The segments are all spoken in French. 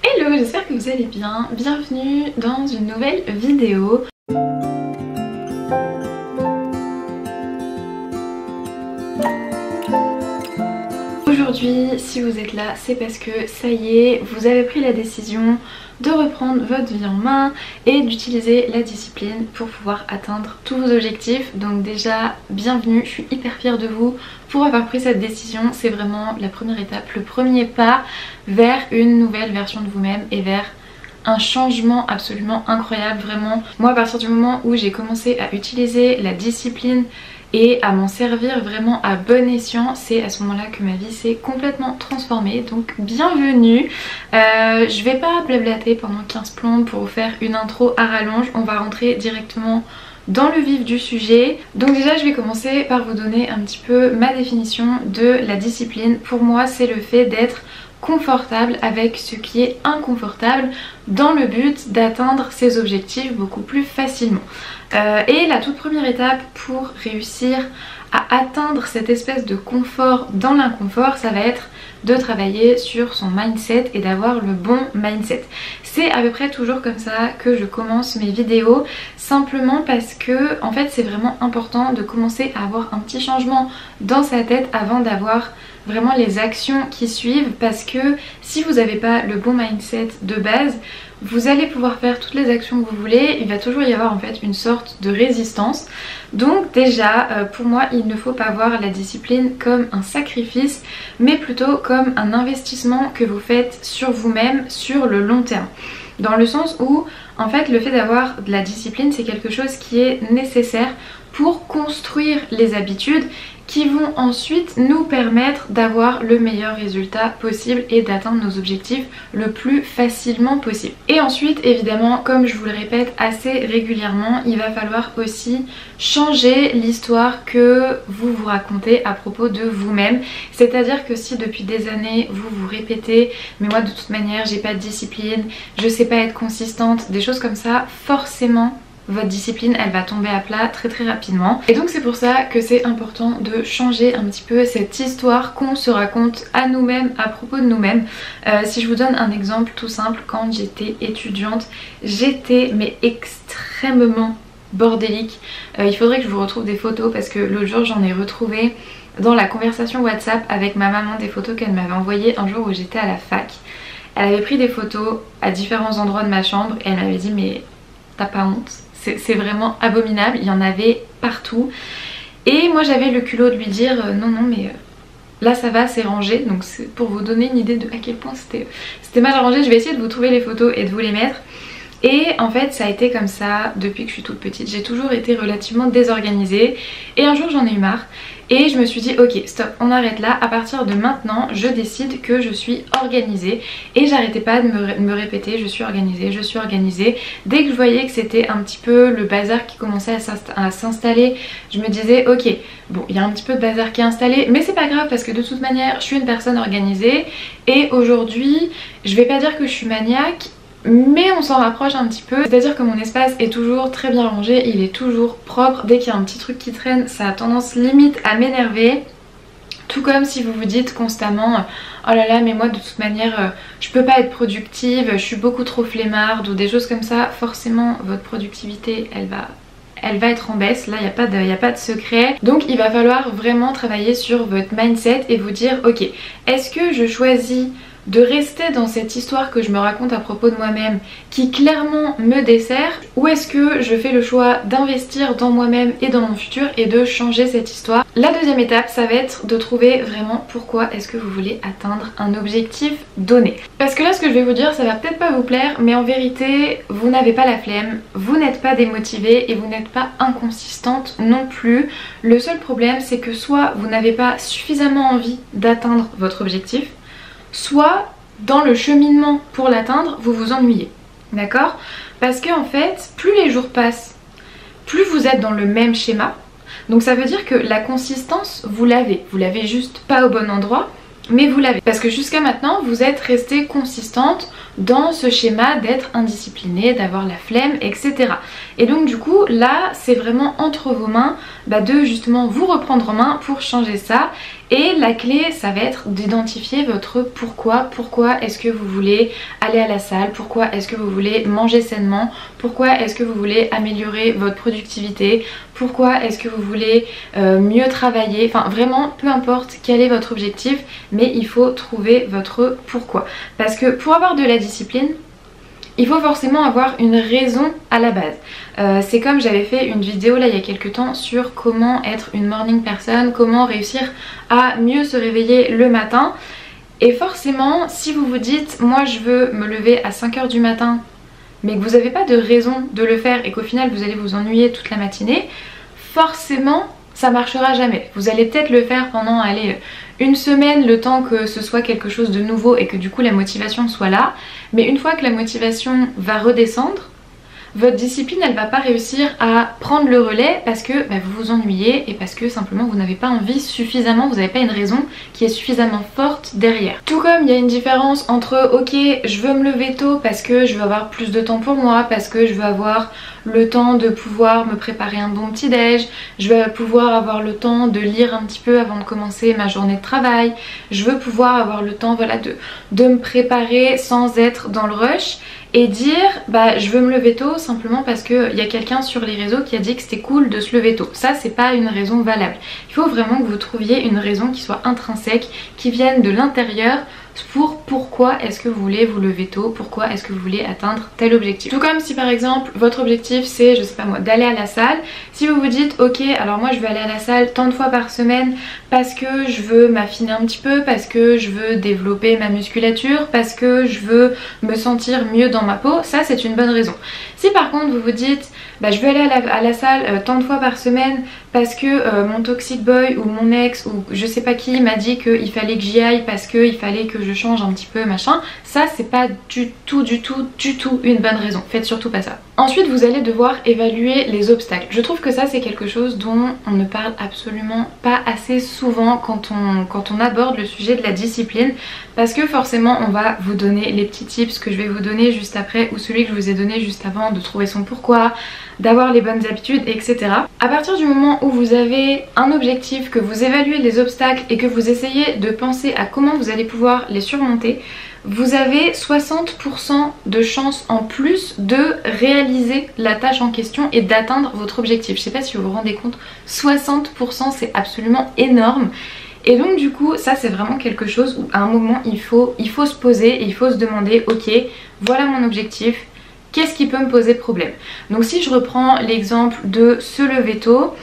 Hello, j'espère que vous allez bien. Bienvenue dans une nouvelle vidéo. Aujourd'hui, si vous êtes là, c'est parce que ça y est, vous avez pris la décision de reprendre votre vie en main et d'utiliser la discipline pour pouvoir atteindre tous vos objectifs. Donc déjà, bienvenue, je suis hyper fière de vous pour avoir pris cette décision. C'est vraiment la première étape, le premier pas vers une nouvelle version de vous-même et vers un changement absolument incroyable. Vraiment, moi à partir du moment où j'ai commencé à utiliser la discipline et à m'en servir vraiment à bon escient, c'est à ce moment là que ma vie s'est complètement transformée. Donc bienvenue. Je vais pas blablater pendant 15 plombes pour vous faire une intro à rallonge, on va rentrer directement dans le vif du sujet. Donc déjà je vais commencer par vous donner un petit peu ma définition de la discipline. Pour moi c'est le fait d'être confortable avec ce qui est inconfortable dans le but d'atteindre ses objectifs beaucoup plus facilement. Et la toute première étape pour réussir à atteindre cette espèce de confort dans l'inconfort, ça va être de travailler sur son mindset et d'avoir le bon mindset. C'est à peu près toujours comme ça que je commence mes vidéos, simplement parce que en fait c'est vraiment important de commencer à avoir un petit changement dans sa tête avant d'avoir vraiment les actions qui suivent, parce que si vous n'avez pas le bon mindset de base, vous allez pouvoir faire toutes les actions que vous voulez, il va toujours y avoir en fait une sorte de résistance. Donc déjà pour moi il ne faut pas voir la discipline comme un sacrifice, mais plutôt comme un investissement que vous faites sur vous-même sur le long terme. Dans le sens où en fait le fait d'avoir de la discipline c'est quelque chose qui est nécessaire pour construire les habitudes qui vont ensuite nous permettre d'avoir le meilleur résultat possible et d'atteindre nos objectifs le plus facilement possible. Et ensuite évidemment, comme je vous le répète assez régulièrement, il va falloir aussi changer l'histoire que vous vous racontez à propos de vous-même. C'est-à-dire que si depuis des années vous vous répétez mais moi de toute manière j'ai pas de discipline, je sais pas être consistante, des choses comme ça, forcément votre discipline elle va tomber à plat très rapidement. Et donc c'est pour ça que c'est important de changer un petit peu cette histoire qu'on se raconte à nous-mêmes à propos de nous-mêmes. Si je vous donne un exemple tout simple, quand j'étais étudiante, j'étais mais extrêmement bordélique. Il faudrait que je vous retrouve des photos parce que l'autre jour j'en ai retrouvé dans la conversation WhatsApp avec ma maman, des photos qu'elle m'avait envoyées un jour où j'étais à la fac. Elle avait pris des photos à différents endroits de ma chambre et elle m'avait dit mais t'as pas honte? C'est vraiment abominable, il y en avait partout. Et moi j'avais le culot de lui dire non mais là ça va, c'est rangé. Donc c'est pour vous donner une idée de à quel point c'était mal rangé. Je vais essayer de vous trouver les photos et de vous les mettre. Et en fait ça a été comme ça depuis que je suis toute petite. J'ai toujours été relativement désorganisée et un jour j'en ai eu marre. Et je me suis dit ok stop, on arrête là, à partir de maintenant je décide que je suis organisée. Et j'arrêtais pas de me répéter je suis organisée, je suis organisée. Dès que je voyais que c'était un petit peu le bazar qui commençait à s'installer, je me disais ok bon il y a un petit peu de bazar qui est installé, mais c'est pas grave parce que de toute manière je suis une personne organisée. Et aujourd'hui je vais pas dire que je suis maniaque, mais on s'en rapproche un petit peu, c'est à dire que mon espace est toujours très bien rangé, il est toujours propre. Dès qu'il y a un petit truc qui traîne ça a tendance limite à m'énerver. Tout comme si vous vous dites constamment oh là là mais moi de toute manière je peux pas être productive, je suis beaucoup trop flemmarde ou des choses comme ça, forcément votre productivité elle va être en baisse. Là il n'y a pas de secret. Donc il va falloir vraiment travailler sur votre mindset et vous dire ok, est-ce que je choisis de rester dans cette histoire que je me raconte à propos de moi-même qui clairement me dessert, ou est-ce que je fais le choix d'investir dans moi-même et dans mon futur et de changer cette histoire. La deuxième étape ça va être de trouver vraiment pourquoi est-ce que vous voulez atteindre un objectif donné. Parce que là ce que je vais vous dire ça va peut-être pas vous plaire, mais en vérité vous n'avez pas la flemme, vous n'êtes pas démotivée et vous n'êtes pas inconsistante non plus. Le seul problème c'est que soit vous n'avez pas suffisamment envie d'atteindre votre objectif, soit dans le cheminement pour l'atteindre vous vous ennuyez, d'accord? Parce que en fait plus les jours passent, plus vous êtes dans le même schéma. Donc ça veut dire que la consistance vous l'avez juste pas au bon endroit. mais vous l'avez. Parce que jusqu'à maintenant, vous êtes restée consistante dans ce schéma d'être indisciplinée, d'avoir la flemme, etc. Et donc du coup, là, c'est vraiment entre vos mains de justement vous reprendre en main pour changer ça. Et la clé, ça va être d'identifier votre pourquoi. Pourquoi est-ce que vous voulez aller à la salle? Pourquoi est-ce que vous voulez manger sainement? Pourquoi est-ce que vous voulez améliorer votre productivité? Pourquoi est-ce que vous voulez mieux travailler? Enfin vraiment, peu importe quel est votre objectif, mais il faut trouver votre pourquoi. Parce que pour avoir de la discipline, il faut forcément avoir une raison à la base. C'est comme j'avais fait une vidéo là il y a quelques temps sur comment être une morning person, comment réussir à mieux se réveiller le matin. Et forcément, si vous vous dites moi je veux me lever à 5 h du matin, mais que vous n'avez pas de raison de le faire et qu'au final vous allez vous ennuyer toute la matinée, forcément ça marchera jamais. Vous allez peut-être le faire pendant une semaine, le temps que ce soit quelque chose de nouveau et que du coup la motivation soit là. Mais une fois que la motivation va redescendre, votre discipline elle va pas réussir à prendre le relais parce que vous vous ennuyez et parce que simplement vous n'avez pas envie suffisamment, vous n'avez pas une raison qui est suffisamment forte derrière. Tout comme il y a une différence entre ok je veux me lever tôt parce que je veux avoir plus de temps pour moi, parce que je veux avoir le temps de pouvoir me préparer un bon petit déj, je veux pouvoir avoir le temps de lire un petit peu avant de commencer ma journée de travail, je veux pouvoir avoir le temps de me préparer sans être dans le rush. Et dire je veux me lever tôt simplement parce qu'il y a quelqu'un sur les réseaux qui a dit que c'était cool de se lever tôt. Ça c'est pas une raison valable. Il faut vraiment que vous trouviez une raison qui soit intrinsèque, qui vienne de l'intérieur pour pourquoi est-ce que vous voulez vous lever tôt, pourquoi est-ce que vous voulez atteindre tel objectif. Tout comme si par exemple votre objectif c'est, je sais pas moi, d'aller à la salle. Si vous vous dites ok alors moi je veux aller à la salle tant de fois par semaine parce que je veux m'affiner un petit peu, parce que je veux développer ma musculature, parce que je veux me sentir mieux dans ma peau, ça c'est une bonne raison. Si par contre vous vous dites je veux aller à la salle tant de fois par semaine parce que mon toxic boy ou mon ex ou je sais pas qui m'a dit qu'il fallait que j'y aille parce qu'il fallait que je change un petit peu machin, ça c'est pas du tout une bonne raison. Faites surtout pas ça. Ensuite vous allez devoir évaluer les obstacles. Je trouve que ça c'est quelque chose dont on ne parle absolument pas assez souvent quand on aborde le sujet de la discipline, parce que forcément on va vous donner les petits tips que je vais vous donner juste après ou celui que je vous ai donné juste avant, de trouver son pourquoi, d'avoir les bonnes habitudes, etc. À partir du moment où vous avez un objectif, que vous évaluez les obstacles et que vous essayez de penser à comment vous allez pouvoir les surmonter, vous avez 60% de chances en plus de réaliser la tâche en question et d'atteindre votre objectif. Je sais pas si vous vous rendez compte, 60% c'est absolument énorme. Et donc du coup ça c'est vraiment quelque chose où à un moment il faut se poser et il faut se demander ok voilà mon objectif, qu'est-ce qui peut me poser problème? Donc si je reprends l'exemple de se lever tôt,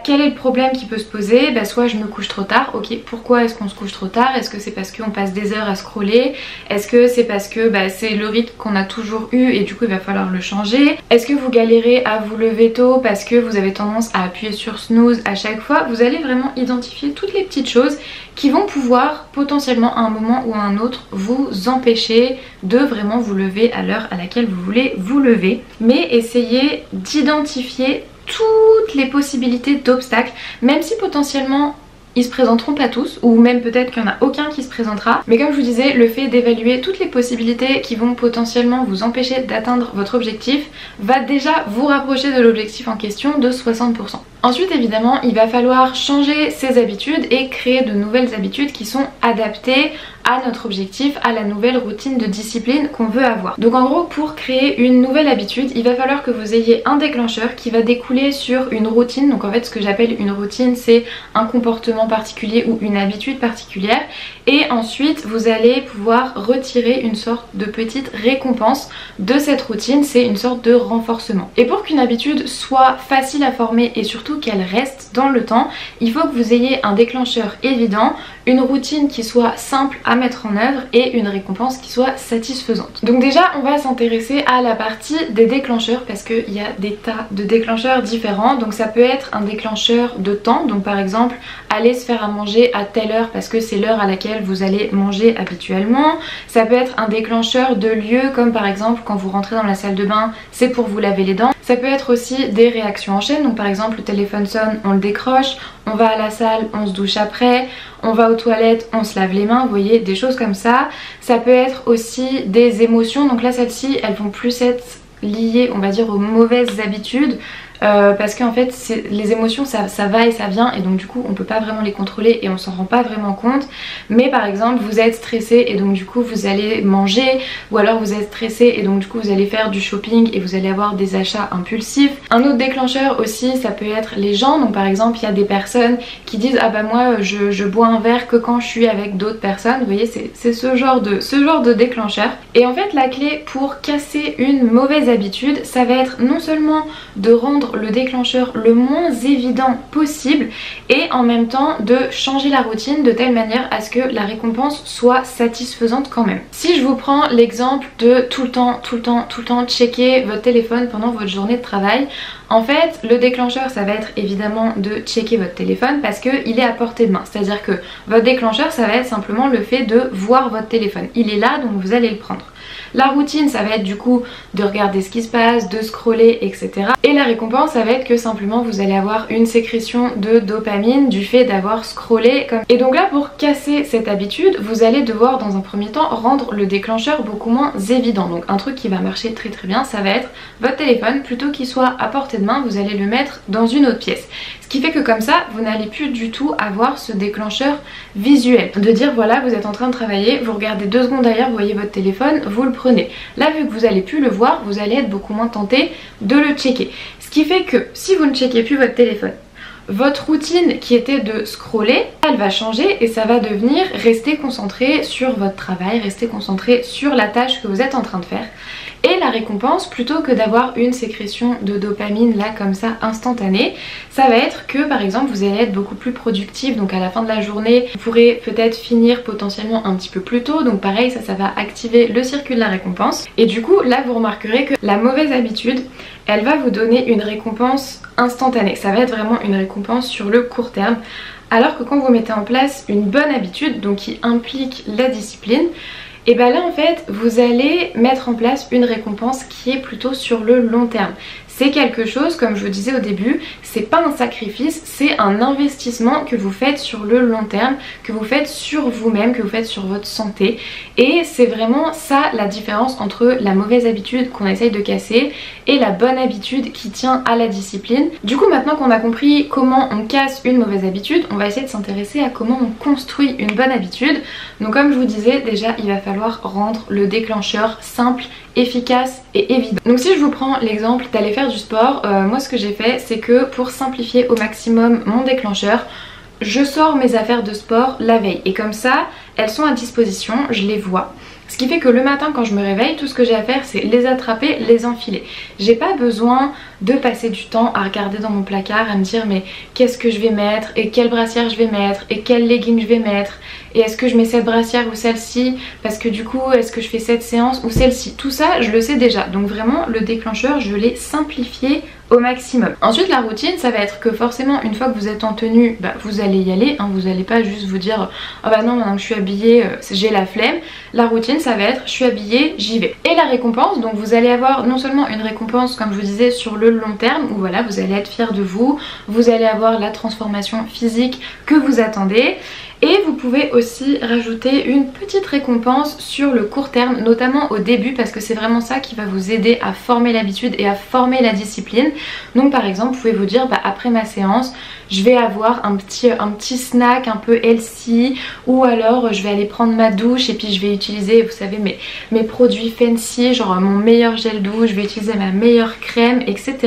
quel est le problème qui peut se poser? Soit je me couche trop tard, ok, pourquoi est-ce qu'on se couche trop tard? Est-ce que c'est parce qu'on passe des heures à scroller? Est-ce que c'est parce que c'est le rythme qu'on a toujours eu et du coup il va falloir le changer? Est-ce que vous galérez à vous lever tôt parce que vous avez tendance à appuyer sur snooze à chaque fois? Vous allez vraiment identifier toutes les petites choses qui vont pouvoir potentiellement à un moment ou à un autre vous empêcher de vraiment vous lever à l'heure à laquelle vous voulez vous lever. Mais essayez d'identifier toutes les possibilités d'obstacles, même si potentiellement ils se présenteront pas tous, ou même peut-être qu'il n'y en a aucun qui se présentera. Mais comme je vous disais, le fait d'évaluer toutes les possibilités qui vont potentiellement vous empêcher d'atteindre votre objectif va déjà vous rapprocher de l'objectif en question de 60%. Ensuite évidemment il va falloir changer ses habitudes et créer de nouvelles habitudes qui sont adaptées à notre objectif, à la nouvelle routine de discipline qu'on veut avoir. Donc en gros pour créer une nouvelle habitude il va falloir que vous ayez un déclencheur qui va découler sur une routine. Donc en fait ce que j'appelle une routine c'est un comportement particulier ou une habitude particulière, et ensuite vous allez pouvoir retirer une sorte de petite récompense de cette routine, c'est une sorte de renforcement. Et pour qu'une habitude soit facile à former et surtout qu'elle reste dans le temps, il faut que vous ayez un déclencheur évident, une routine qui soit simple à mettre en œuvre et une récompense qui soit satisfaisante. Donc déjà on va s'intéresser à la partie des déclencheurs parce qu'il y a des tas de déclencheurs différents. Donc ça peut être un déclencheur de temps, donc par exemple aller se faire à manger à telle heure parce que c'est l'heure à laquelle vous allez manger habituellement. Ça peut être un déclencheur de lieu comme par exemple quand vous rentrez dans la salle de bain c'est pour vous laver les dents. Ça peut être aussi des réactions en chaîne, donc par exemple le téléphone sonne, on le décroche, on va à la salle, on se douche après, on va aux toilettes, on se lave les mains, vous voyez, des choses comme ça. Ça peut être aussi des émotions, donc là celles-ci elles vont plus être liées, on va dire, aux mauvaises habitudes. Parce qu'en fait les émotions ça va et ça vient, et donc du coup on peut pas vraiment les contrôler et on s'en rend pas vraiment compte. Mais par exemple vous êtes stressé et donc du coup vous allez manger, ou alors vous êtes stressé et donc du coup vous allez faire du shopping et vous allez avoir des achats impulsifs. Un autre déclencheur aussi, ça peut être les gens, donc par exemple il y a des personnes qui disent ah bah moi je bois un verre que quand je suis avec d'autres personnes, vous voyez, c'est ce genre de déclencheur. Et en fait la clé pour casser une mauvaise habitude, ça va être non seulement de rendre le déclencheur le moins évident possible, et en même temps de changer la routine de telle manière à ce que la récompense soit satisfaisante quand même. Si je vous prends l'exemple de tout le temps checker votre téléphone pendant votre journée de travail, en fait le déclencheur ça va être évidemment de checker votre téléphone parce qu'il est à portée de main, c'est à dire que votre déclencheur ça va être simplement le fait de voir votre téléphone, il est là donc vous allez le prendre. La routine ça va être du coup de regarder ce qui se passe, de scroller, etc. Et la récompense ça va être que simplement vous allez avoir une sécrétion de dopamine du fait d'avoir scrollé comme... Et donc là pour casser cette habitude vous allez devoir dans un premier temps rendre le déclencheur beaucoup moins évident. Donc un truc qui va marcher très bien ça va être votre téléphone, plutôt qu'il soit à portée de main vous allez le mettre dans une autre pièce. Ce qui fait que comme ça vous n'allez plus du tout avoir ce déclencheur visuel de dire voilà vous êtes en train de travailler, vous regardez 2 secondes derrière, vous voyez votre téléphone, vous le prenez. Là vu que vous n'allez plus le voir, vous allez être beaucoup moins tenté de le checker. Ce qui fait que si vous ne checkez plus votre téléphone, votre routine qui était de scroller, elle va changer et ça va devenir rester concentré sur votre travail, rester concentré sur la tâche que vous êtes en train de faire. Et la récompense, plutôt que d'avoir une sécrétion de dopamine là comme ça instantanée, ça va être que par exemple vous allez être beaucoup plus productif, donc à la fin de la journée vous pourrez peut-être finir potentiellement un petit peu plus tôt, donc pareil ça va activer le circuit de la récompense. Et du coup là vous remarquerez que la mauvaise habitude elle va vous donner une récompense instantanée, ça va être vraiment une récompense sur le court terme. Alors que quand vous mettez en place une bonne habitude, donc qui implique la discipline, et bien là en fait vous allez mettre en place une récompense qui est plutôt sur le long terme. C'est quelque chose, comme je vous disais au début, c'est pas un sacrifice, c'est un investissement que vous faites sur le long terme, que vous faites sur vous-même, que vous faites sur votre santé. Et c'est vraiment ça la différence entre la mauvaise habitude qu'on essaye de casser et la bonne habitude qui tient à la discipline. Du coup maintenant qu'on a compris comment on casse une mauvaise habitude, on va essayer de s'intéresser à comment on construit une bonne habitude. Donc comme je vous disais, déjà il va falloir rendre le déclencheur simple, efficace et évident. Donc si je vous prends l'exemple d'aller faire du sport, moi ce que j'ai fait c'est que pour simplifier au maximum mon déclencheur, je sors mes affaires de sport la veille et comme ça elles sont à disposition, je les vois. Ce qui fait que le matin quand je me réveille, tout ce que j'ai à faire c'est les attraper, les enfiler. J'ai pas besoin de passer du temps à regarder dans mon placard, à me dire mais qu'est-ce que je vais mettre, et quelle brassière je vais mettre, et quel legging je vais mettre, et est-ce que je mets cette brassière ou celle-ci, parce que du coup est-ce que je fais cette séance ou celle-ci. Tout ça je le sais déjà, donc vraiment le déclencheur je l'ai simplifié au maximum. Ensuite la routine ça va être que forcément une fois que vous êtes en tenue, bah, vous allez y aller, hein, vous allez pas juste vous dire ah bah non maintenant que je suis habillée j'ai la flemme. La routine ça va être je suis habillée, j'y vais. Et la récompense, donc vous allez avoir non seulement une récompense comme je vous disais sur le long terme où voilà vous allez être fier de vous, vous allez avoir la transformation physique que vous attendez. Et vous pouvez aussi rajouter une petite récompense sur le court terme, notamment au début parce que c'est vraiment ça qui va vous aider à former l'habitude et à former la discipline. Donc par exemple vous pouvez vous dire bah, après ma séance je vais avoir un petit snack un peu healthy, ou alors je vais aller prendre ma douche et puis je vais utiliser vous savez mes produits fancy, genre mon meilleur gel douche, je vais utiliser ma meilleure crème, etc.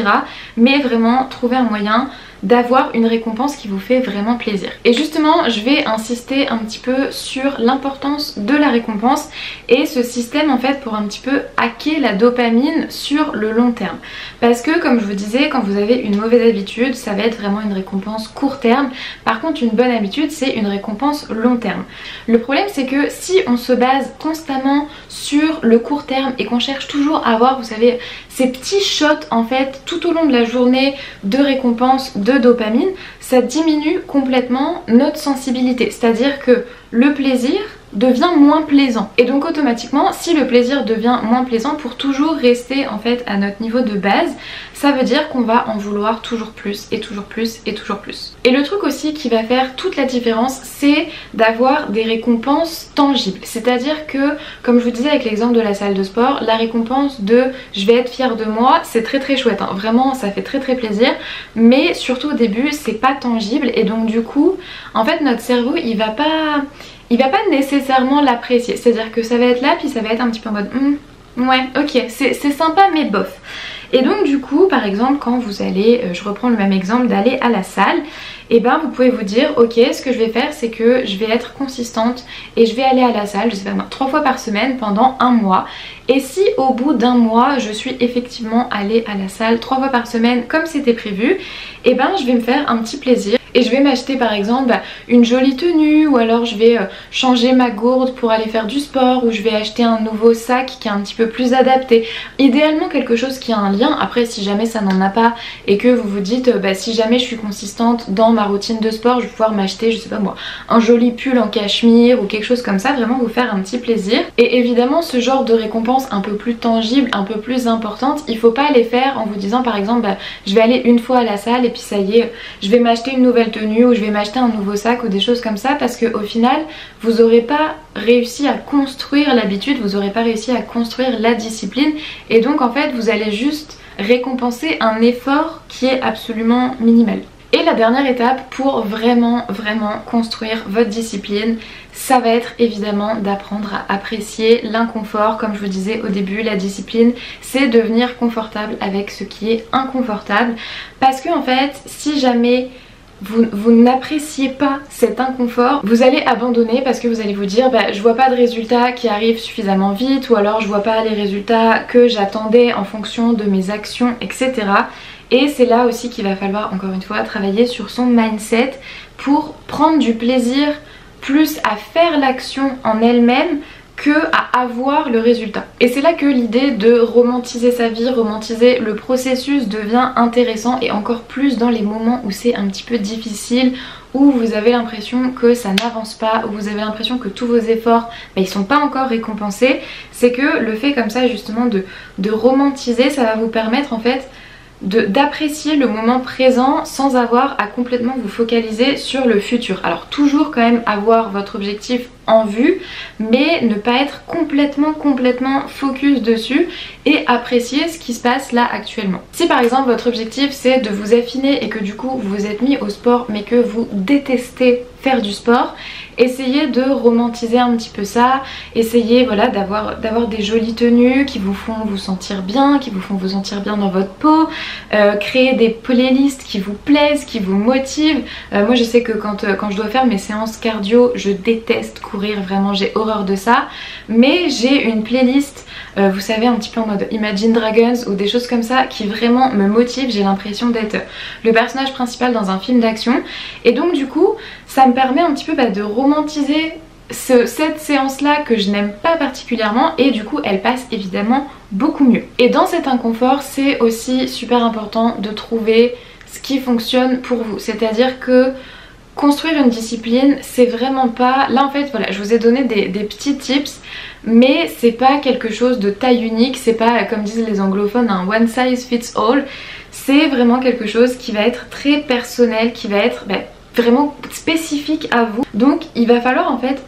Mais vraiment trouver un moyen d'avoir une récompense qui vous fait vraiment plaisir. Et justement je vais insister un petit peu sur l'importance de la récompense et ce système en fait pour un petit peu hacker la dopamine sur le long terme. Parce que comme je vous disais, quand vous avez une mauvaise habitude ça va être vraiment une récompense court terme. Par contre une bonne habitude c'est une récompense long terme. Le problème c'est que si on se base constamment sur le court terme et qu'on cherche toujours à avoir vous savez ces petits shots en fait tout au long de la journée de récompense de dopamine, ça diminue complètement notre sensibilité. C'est-à-dire que le plaisir devient moins plaisant. Et donc automatiquement, si le plaisir devient moins plaisant, pour toujours rester en fait à notre niveau de base, ça veut dire qu'on va en vouloir toujours plus et toujours plus et toujours plus. Et le truc aussi qui va faire toute la différence, c'est d'avoir des récompenses tangibles. C'est-à-dire que, comme je vous disais avec l'exemple de la salle de sport, la récompense de je vais être fière de moi, c'est très très chouette, hein. Vraiment ça fait très très plaisir, mais surtout au début c'est pas tangible et donc du coup en fait notre cerveau il va pas nécessairement l'apprécier. C'est-à-dire que ça va être là puis ça va être un petit peu en mode ouais ok c'est sympa mais bof. Et donc du coup par exemple quand vous allez, je reprends le même exemple d'aller à la salle, et ben vous pouvez vous dire ok, ce que je vais faire c'est que je vais être consistante et je vais aller à la salle, je sais pas moi, 3 fois par semaine pendant un mois. Et si au bout d'un mois je suis effectivement allée à la salle 3 fois par semaine comme c'était prévu, et ben je vais me faire un petit plaisir et je vais m'acheter par exemple une jolie tenue, ou alors je vais changer ma gourde pour aller faire du sport, ou je vais acheter un nouveau sac qui est un petit peu plus adapté. Idéalement quelque chose qui a un lien. Après si jamais ça n'en a pas et que vous vous dites si jamais je suis consistante dans ma routine de sport, je vais pouvoir m'acheter, je sais pas moi, un joli pull en cachemire ou quelque chose comme ça, vraiment vous faire un petit plaisir. Et évidemment ce genre de récompense un peu plus tangible, un peu plus importante, il faut pas les faire en vous disant par exemple je vais aller une fois à la salle et puis ça y est, je vais m'acheter une nouvelle tenue ou je vais m'acheter un nouveau sac ou des choses comme ça, parce que au final vous aurez pas réussi à construire l'habitude, vous aurez pas réussi à construire la discipline, et donc en fait vous allez juste récompenser un effort qui est absolument minimal. Et la dernière étape pour vraiment construire votre discipline, ça va être évidemment d'apprendre à apprécier l'inconfort. Comme je vous disais au début, la discipline c'est devenir confortable avec ce qui est inconfortable, parce que en fait si jamais vous n'appréciez pas cet inconfort, vous allez abandonner parce que vous allez vous dire je vois pas de résultats qui arrivent suffisamment vite, ou alors je vois pas les résultats que j'attendais en fonction de mes actions, etc. Et c'est là aussi qu'il va falloir encore une fois travailler sur son mindset pour prendre du plaisir plus à faire l'action en elle-même que à avoir le résultat. Et c'est là que l'idée de romantiser sa vie, romantiser le processus devient intéressant, et encore plus dans les moments où c'est un petit peu difficile, où vous avez l'impression que ça n'avance pas, où vous avez l'impression que tous vos efforts ils sont pas encore récompensés. C'est que le fait comme ça justement de romantiser, ça va vous permettre en fait d'apprécier le moment présent sans avoir à complètement vous focaliser sur le futur. Alors toujours quand même avoir votre objectif en vue, mais ne pas être complètement focus dessus et apprécier ce qui se passe là actuellement. Si par exemple votre objectif c'est de vous affiner et que du coup vous vous êtes mis au sport mais que vous détestez faire du sport, essayez de romantiser un petit peu ça, essayez voilà d'avoir des jolies tenues qui vous font vous sentir bien, qui vous font vous sentir bien dans votre peau, créer des playlists qui vous plaisent, qui vous motivent. Moi je sais que quand je dois faire mes séances cardio, je déteste courir, vraiment j'ai horreur de ça, mais j'ai une playlist vous savez un petit peu en mode Imagine Dragons ou des choses comme ça qui vraiment me motivent. J'ai l'impression d'être le personnage principal dans un film d'action, et donc du coup ça me permet un petit peu de romantiser cette séance là que je n'aime pas particulièrement, et du coup elle passe évidemment beaucoup mieux. Et dans cet inconfort c'est aussi super important de trouver ce qui fonctionne pour vous, c'est-à-dire que construire une discipline c'est vraiment pas, là en fait voilà je vous ai donné des petits tips, mais c'est pas quelque chose de taille unique, c'est pas comme disent les anglophones un one size fits all, c'est vraiment quelque chose qui va être très personnel, qui va être vraiment spécifique à vous. Donc il va falloir en fait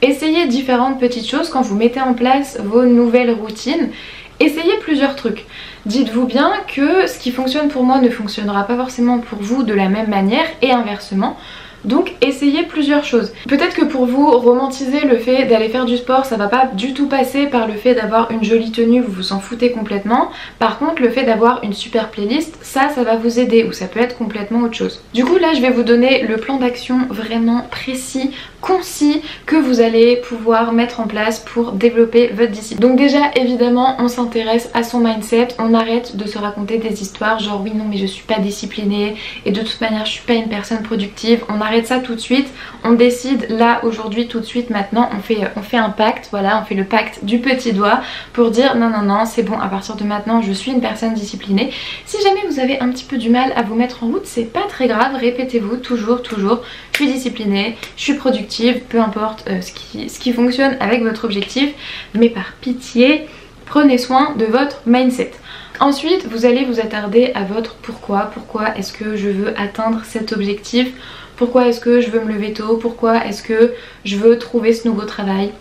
essayer différentes petites choses quand vous mettez en place vos nouvelles routines. Essayez plusieurs trucs. Dites-vous bien que ce qui fonctionne pour moi ne fonctionnera pas forcément pour vous de la même manière, et inversement. Donc essayez plusieurs choses. Peut-être que pour vous, romantiser le fait d'aller faire du sport, ça va pas du tout passer par le fait d'avoir une jolie tenue, vous vous en foutez complètement. Par contre le fait d'avoir une super playlist, ça va vous aider, ou ça peut être complètement autre chose. Du coup là je vais vous donner le plan d'action vraiment précis, concis, que vous allez pouvoir mettre en place pour développer votre discipline. Donc déjà évidemment on s'intéresse à son mindset, on arrête de se raconter des histoires genre oui non mais je suis pas disciplinée et de toute manière je suis pas une personne productive. On arrête arrête ça tout de suite, on décide là aujourd'hui tout de suite maintenant, on fait un pacte, voilà, on fait le pacte du petit doigt pour dire non non non c'est bon, à partir de maintenant je suis une personne disciplinée. Si jamais vous avez un petit peu du mal à vous mettre en route, c'est pas très grave, répétez-vous toujours je suis disciplinée, je suis productive, peu importe ce qui fonctionne avec votre objectif, mais par pitié prenez soin de votre mindset. Ensuite vous allez vous attarder à votre pourquoi est-ce que je veux atteindre cet objectif, pourquoi est-ce que je veux me lever tôt, pourquoi est-ce que je veux trouver ce nouveau travail,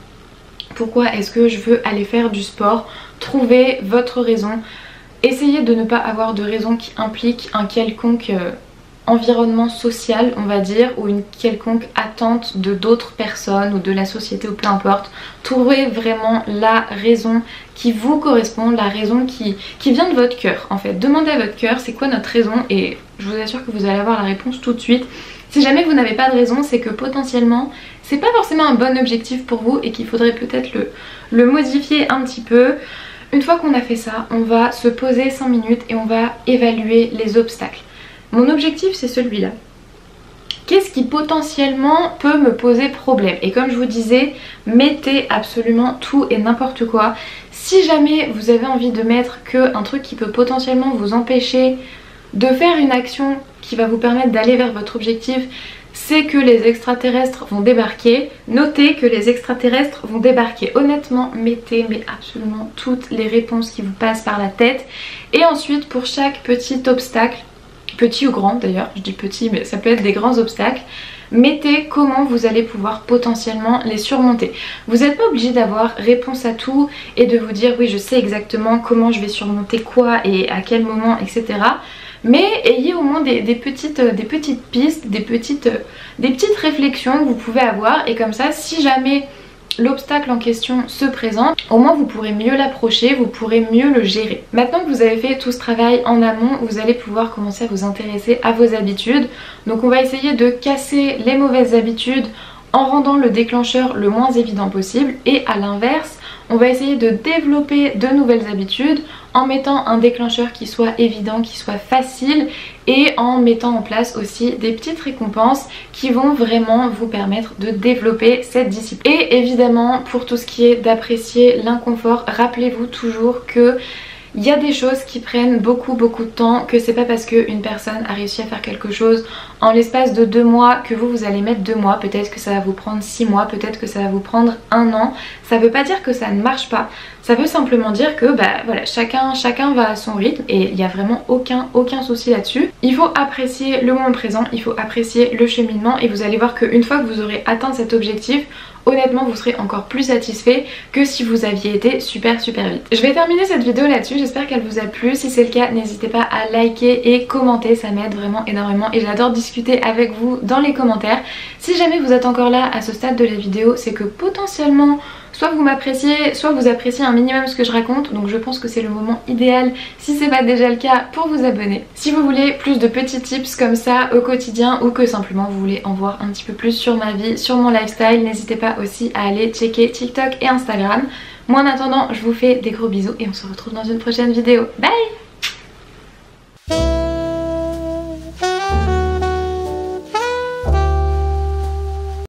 pourquoi est-ce que je veux aller faire du sport. Trouvez votre raison, essayez de ne pas avoir de raison qui implique un quelconque environnement social on va dire, ou une quelconque attente de d'autres personnes ou de la société ou peu importe. Trouvez vraiment la raison qui vous correspond, la raison qui vient de votre cœur en fait. Demandez à votre cœur c'est quoi notre raison et je vous assure que vous allez avoir la réponse tout de suite. Si jamais vous n'avez pas de raison, c'est que potentiellement c'est pas forcément un bon objectif pour vous et qu'il faudrait peut-être le modifier un petit peu. Une fois qu'on a fait ça, on va se poser 5 minutes et on va évaluer les obstacles. Mon objectif c'est celui-là. Qu'est-ce qui potentiellement peut me poser problème? Et comme je vous disais, mettez absolument tout et n'importe quoi. Si jamais vous avez envie de mettre qu'un truc qui peut potentiellement vous empêcher de faire une action qui va vous permettre d'aller vers votre objectif, c'est que les extraterrestres vont débarquer. Notez que les extraterrestres vont débarquer. Honnêtement, mettez mais absolument toutes les réponses qui vous passent par la tête. Et ensuite, pour chaque petit obstacle, petit ou grand d'ailleurs, je dis petit mais ça peut être des grands obstacles, mettez comment vous allez pouvoir potentiellement les surmonter. Vous n'êtes pas obligé d'avoir réponse à tout et de vous dire oui je sais exactement comment je vais surmonter quoi et à quel moment etc. Mais ayez au moins des petites pistes, des petites réflexions que vous pouvez avoir et comme ça si jamais l'obstacle en question se présente, au moins vous pourrez mieux l'approcher, vous pourrez mieux le gérer. Maintenant que vous avez fait tout ce travail en amont, vous allez pouvoir commencer à vous intéresser à vos habitudes. Donc on va essayer de casser les mauvaises habitudes en rendant le déclencheur le moins évident possible et à l'inverse, on va essayer de développer de nouvelles habitudes en mettant un déclencheur qui soit évident, qui soit facile et en mettant en place aussi des petites récompenses qui vont vraiment vous permettre de développer cette discipline. Et évidemment pour tout ce qui est d'apprécier l'inconfort, rappelez-vous toujours que il y a des choses qui prennent beaucoup de temps, que c'est pas parce qu'une personne a réussi à faire quelque chose en l'espace de 2 mois que vous allez mettre 2 mois, peut-être que ça va vous prendre 6 mois, peut-être que ça va vous prendre 1 an. Ça veut pas dire que ça ne marche pas, ça veut simplement dire que voilà, chacun va à son rythme et il n'y a vraiment aucun souci là-dessus. Il faut apprécier le moment présent, il faut apprécier le cheminement et vous allez voir qu'une fois que vous aurez atteint cet objectif, honnêtement vous serez encore plus satisfait que si vous aviez été super vite. Je vais terminer cette vidéo là-dessus, j'espère qu'elle vous a plu. Si c'est le cas, n'hésitez pas à liker et commenter, ça m'aide vraiment énormément et j'adore discuter avec vous dans les commentaires. Si jamais vous êtes encore là à ce stade de la vidéo, c'est que potentiellement soit vous m'appréciez, soit vous appréciez un minimum ce que je raconte, donc je pense que c'est le moment idéal, si c'est pas déjà le cas, pour vous abonner. Si vous voulez plus de petits tips comme ça au quotidien ou que simplement vous voulez en voir un petit peu plus sur ma vie, sur mon lifestyle, n'hésitez pas aussi à aller checker TikTok et Instagram. Moi en attendant, je vous fais des gros bisous et on se retrouve dans une prochaine vidéo. Bye!